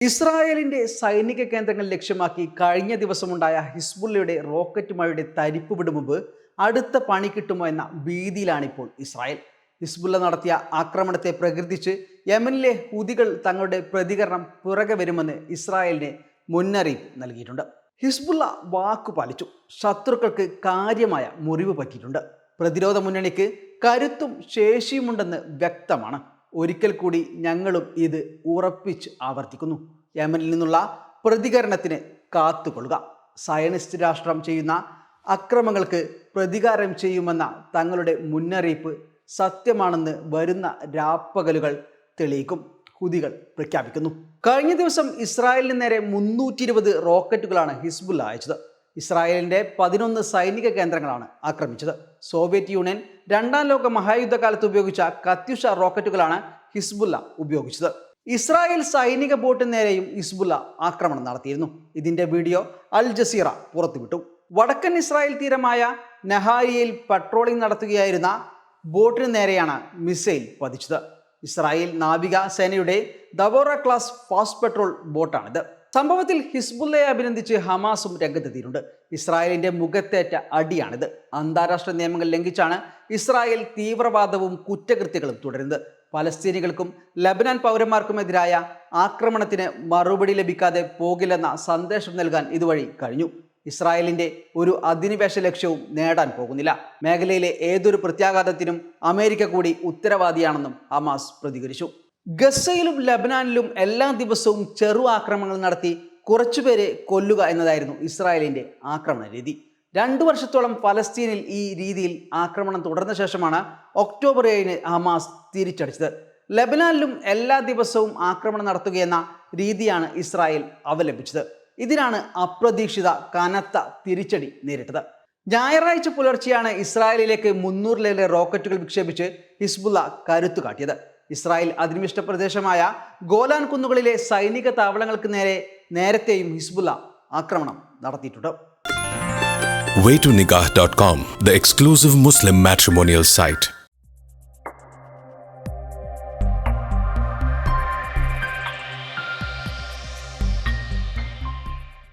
ഇസ്രായേലിന്റെ സൈനിക കേന്ദ്രങ്ങൾ ലക്ഷ്യമാക്കി കഴിഞ്ഞ ദിവസമുണ്ടായ ഹിസ്ബുള്ളയുടെ റോക്കറ്റ് മഴയുടെ തരിപ്പ് വിടും മുമ്പ് അടുത്ത പണി കിട്ടുമോ എന്ന ഭീതിയിലാണിപ്പോൾ ഇസ്രായേൽ. ഹിസ്ബുള്ള നടത്തിയ ആക്രമണത്തെ പ്രകീർത്തിച്ച് യമനിലെ ഹൂതികൾ തങ്ങളുടെ പ്രതികരണം പുറകെ വരുമെന്ന് ഇസ്രായേലിന് മുന്നറിയിപ്പ് നൽകിയിട്ടുണ്ട്. ഹിസ്ബുള്ള വാക്കു പാലിച്ചു. ശത്രുക്കൾക്ക് കാര്യമായ മുറിവ് പറ്റിയിട്ടുണ്ട്. പ്രതിരോധ മുന്നണിക്ക് കരുത്തും ശേഷിയുമുണ്ടെന്ന് വ്യക്തമാണ്. ഒരിക്കൽ കൂടി ഞങ്ങളും ഇത് ഉറപ്പിച്ച് ആവർത്തിക്കുന്നു. യമനിൽ നിന്നുള്ള പ്രതികരണത്തിന് കാത്തുകൊള്ളുക. സയനിസ്റ്റ് രാഷ്ട്രം ചെയ്യുന്ന അക്രമങ്ങൾക്ക് പ്രതികാരം ചെയ്യുമെന്ന തങ്ങളുടെ മുന്നറിയിപ്പ് സത്യമാണെന്ന് വരുന്ന രാപ്പകലുകൾ തെളിയിക്കും, ഹൂതികൾ പ്രഖ്യാപിക്കുന്നു. കഴിഞ്ഞ ദിവസം ഇസ്രായേലിന് നേരെ 320 റോക്കറ്റുകളാണ് ഹിസ്ബുള്ള അയച്ചത്. ഇസ്രായേലിന്റെ 11 സൈനിക കേന്ദ്രങ്ങളാണ് ആക്രമിച്ചത്. സോവിയറ്റ് യൂണിയൻ രണ്ടാം ലോക മഹായുദ്ധകാലത്ത് ഉപയോഗിച്ച കത്യുഷ റോക്കറ്റുകളാണ് ഹിസ്ബുള്ള ഉപയോഗിച്ചത്. ഇസ്രായേൽ സൈനിക ബോട്ടിന് നേരെയും ഹിസ്ബുള്ള ആക്രമണം നടത്തിയിരുന്നു. ഇതിന്റെ വീഡിയോ അൽ ജസീറ പുറത്തുവിട്ടു. വടക്കൻ ഇസ്രായേൽ തീരമായ നഹാരിയയിൽ പട്രോളിംഗ് നടത്തുകയായിരുന്ന ബോട്ടിന് നേരെയാണ് മിസൈൽ പതിച്ചത്. ഇസ്രായേൽ നാവിക സേനയുടെ ദവോറ ക്ലാസ് ഫാസ്റ്റ് പെട്രോൾ ബോട്ടാണിത്. സംഭവത്തിൽ ഹിസ്ബുള്ളയെ അഭിനന്ദിച്ച് ഹമാസും രംഗത്തെത്തിയിട്ടുണ്ട്. ഇസ്രായേലിന്റെ മുഖത്തേറ്റ അടിയാണിത്. അന്താരാഷ്ട്ര നിയമങ്ങൾ ലംഘിച്ചാണ് ഇസ്രായേൽ തീവ്രവാദവും കുറ്റകൃത്യങ്ങളും തുടരുന്നത്. പലസ്തീനികൾക്കും ലബനാൻ പൗരന്മാർക്കുമെതിരായ ആക്രമണത്തിന് മറുപടി ലഭിക്കാതെ പോകില്ലെന്ന സന്ദേശം നൽകാൻ ഇതുവഴി കഴിഞ്ഞു. ഇസ്രായേലിന്റെ ഒരു അധിനിവേശ ലക്ഷ്യവും നേടാൻ പോകുന്നില്ല. മേഖലയിലെ ഏതൊരു പ്രത്യാഘാതത്തിനും അമേരിക്ക കൂടി ഉത്തരവാദിയാണെന്നും ഹമാസ് പ്രതികരിച്ചു. ഗസയിലും ലബനാനിലും എല്ലാ ദിവസവും ചെറു ആക്രമണങ്ങൾ നടത്തി കുറച്ചുപേരെ കൊല്ലുക എന്നതായിരുന്നു ഇസ്രായേലിന്റെ ആക്രമണ രീതി. 2 വർഷത്തോളം ഫലസ്തീനിൽ ഈ രീതിയിൽ ആക്രമണം തുടർന്ന ശേഷമാണ് ഒക്ടോബർ 7 ഹമാസ് തിരിച്ചടിച്ചത്. ലബനാനിലും എല്ലാ ദിവസവും ആക്രമണം നടത്തുകയെന്ന രീതിയാണ് ഇസ്രായേൽ അവലംബിച്ചത്. ഇതിനാണ് അപ്രതീക്ഷിത കനത്ത തിരിച്ചടി നേരിട്ടത്. ഞായറാഴ്ച പുലർച്ചെയാണ് ഇസ്രായേലിലേക്ക് 300-ലേറെ റോക്കറ്റുകൾ വിക്ഷേപിച്ച് ഹിസ്ബുള്ള കരുത്തു കാട്ടിയത്. ഇസ്രായേൽ അധിനിവേശ പ്രദേശമായ ഗോലാൻ കുന്നുകളിലെ സൈനിക താവളങ്ങൾക്ക് നേരത്തെയും ഹിസ്ബുള്ള ആക്രമണം നടത്തിയിട്ടുണ്ട്. Waytonikah.com, the exclusive Muslim matrimonial site.